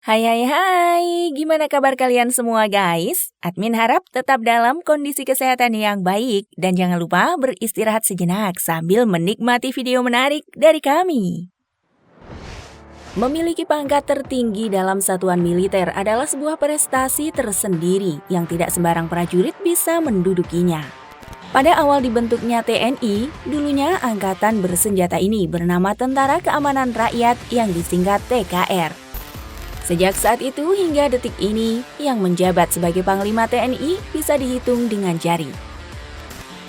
Hai hai hai, gimana kabar kalian semua guys? Admin harap tetap dalam kondisi kesehatan yang baik dan jangan lupa beristirahat sejenak sambil menikmati video menarik dari kami. Memiliki pangkat tertinggi dalam satuan militer adalah sebuah prestasi tersendiri yang tidak sembarang prajurit bisa mendudukinya. Pada awal dibentuknya TNI, dulunya angkatan bersenjata ini bernama Tentara Keamanan Rakyat yang disingkat TKR. Sejak saat itu hingga detik ini, yang menjabat sebagai Panglima TNI bisa dihitung dengan jari.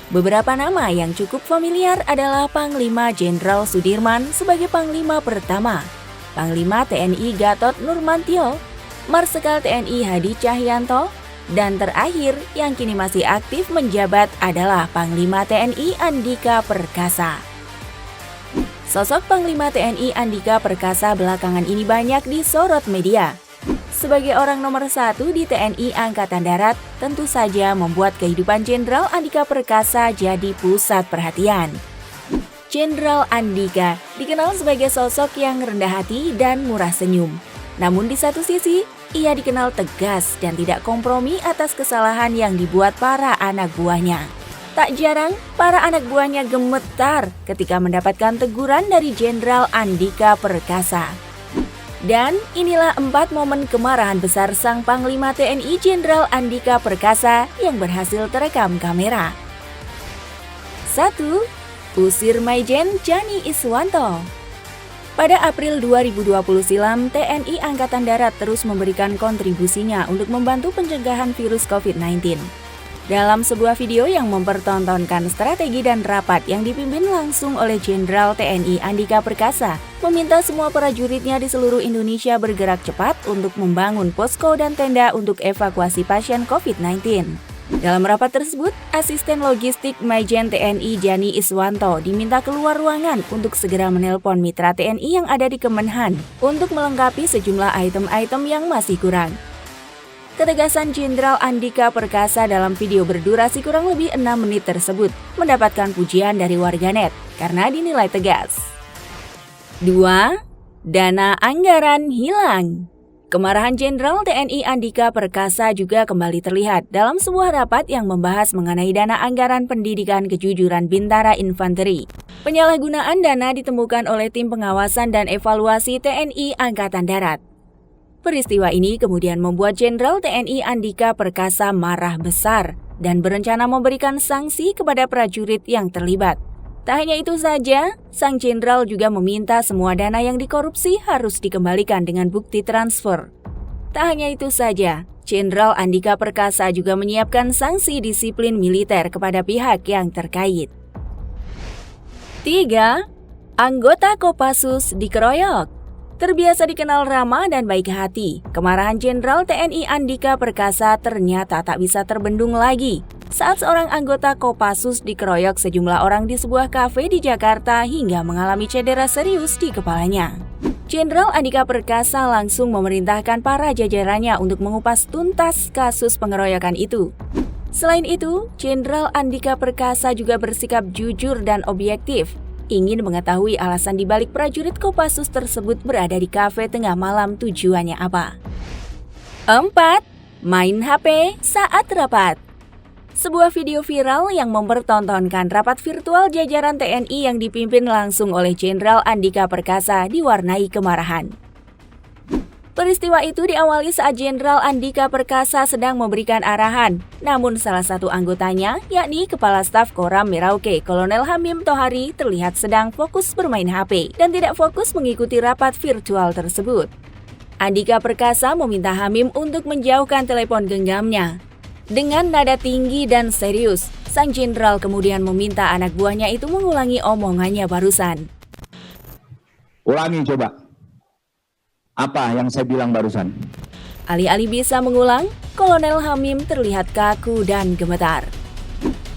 Beberapa nama yang cukup familiar adalah Panglima Jenderal Sudirman sebagai Panglima pertama, Panglima TNI Gatot Nurmantio, Marsikal TNI Hadi Cahyanto, dan terakhir yang kini masih aktif menjabat adalah Panglima TNI Andika Perkasa. Sosok Panglima TNI Andika Perkasa belakangan ini banyak disorot media. Sebagai orang nomor 1 di TNI Angkatan Darat, tentu saja membuat kehidupan Jenderal Andika Perkasa jadi pusat perhatian. Jenderal Andika dikenal sebagai sosok yang rendah hati dan murah senyum. Namun di satu sisi, ia dikenal tegas dan tidak kompromi atas kesalahan yang dibuat para anak buahnya. Tak jarang, para anak buahnya gemetar ketika mendapatkan teguran dari Jenderal Andika Perkasa. Dan inilah 4 momen kemarahan besar sang Panglima TNI Jenderal Andika Perkasa yang berhasil terekam kamera. 1. Usir Maijen Jani Iswanto. Pada April 2020 silam, TNI Angkatan Darat terus memberikan kontribusinya untuk membantu pencegahan virus COVID-19. Dalam sebuah video yang mempertontonkan strategi dan rapat yang dipimpin langsung oleh Jenderal TNI Andika Perkasa, meminta semua prajuritnya di seluruh Indonesia bergerak cepat untuk membangun posko dan tenda untuk evakuasi pasien COVID-19. Dalam rapat tersebut, asisten logistik Maijen TNI Jani Iswanto diminta keluar ruangan untuk segera menelpon mitra TNI yang ada di Kemenhan untuk melengkapi sejumlah item-item yang masih kurang. Ketegasan Jenderal Andika Perkasa dalam video berdurasi kurang lebih 6 menit tersebut mendapatkan pujian dari warganet karena dinilai tegas. 2. Dana anggaran hilang. Kemarahan Jenderal TNI Andika Perkasa juga kembali terlihat dalam sebuah rapat yang membahas mengenai dana anggaran pendidikan kejujuran Bintara Infanteri. Penyalahgunaan dana ditemukan oleh tim pengawasan dan evaluasi TNI Angkatan Darat. Peristiwa ini kemudian membuat Jenderal TNI Andika Perkasa marah besar dan berencana memberikan sanksi kepada prajurit yang terlibat. Tak hanya itu saja, sang jenderal juga meminta semua dana yang dikorupsi harus dikembalikan dengan bukti transfer. Tak hanya itu saja, Jenderal Andika Perkasa juga menyiapkan sanksi disiplin militer kepada pihak yang terkait. 3. Anggota Kopassus dikeroyok. Terbiasa dikenal ramah dan baik hati, kemarahan Jenderal TNI Andika Perkasa ternyata tak bisa terbendung lagi saat seorang anggota Kopassus dikeroyok sejumlah orang di sebuah kafe di Jakarta hingga mengalami cedera serius di kepalanya. Jenderal Andika Perkasa langsung memerintahkan para jajarannya untuk mengupas tuntas kasus pengeroyokan itu. Selain itu, Jenderal Andika Perkasa juga bersikap jujur dan objektif, ingin mengetahui alasan dibalik prajurit Kopassus tersebut berada di kafe tengah malam tujuannya apa. 4. Main HP saat rapat. Sebuah video viral yang mempertontonkan rapat virtual jajaran TNI yang dipimpin langsung oleh Jenderal Andika Perkasa diwarnai kemarahan. Peristiwa itu diawali saat Jenderal Andika Perkasa sedang memberikan arahan, namun salah satu anggotanya, yakni Kepala Staf Koram Merauke, Kolonel Hamim Tohari, terlihat sedang fokus bermain HP dan tidak fokus mengikuti rapat virtual tersebut. Andika Perkasa meminta Hamim untuk menjauhkan telepon genggamnya. Dengan nada tinggi dan serius, sang jenderal kemudian meminta anak buahnya itu mengulangi omongannya barusan. Ulangi coba. Apa yang saya bilang barusan? Alih-alih bisa mengulang, Kolonel Hamim terlihat kaku dan gemetar.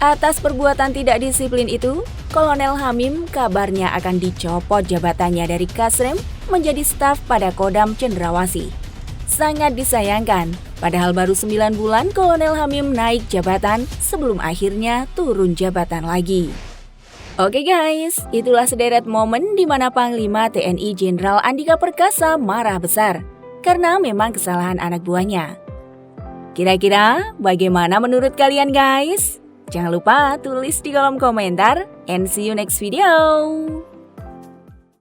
Atas perbuatan tidak disiplin itu, Kolonel Hamim kabarnya akan dicopot jabatannya dari Kasrem menjadi staf pada Kodam Cendrawasih. Sangat disayangkan, padahal baru 9 bulan Kolonel Hamim naik jabatan sebelum akhirnya turun jabatan lagi. Oke guys, itulah sederet momen di mana Panglima TNI Jenderal Andika Perkasa marah besar. karena memang kesalahan anak buahnya. Kira-kira bagaimana menurut kalian guys? Jangan lupa tulis di kolom komentar and see you next video.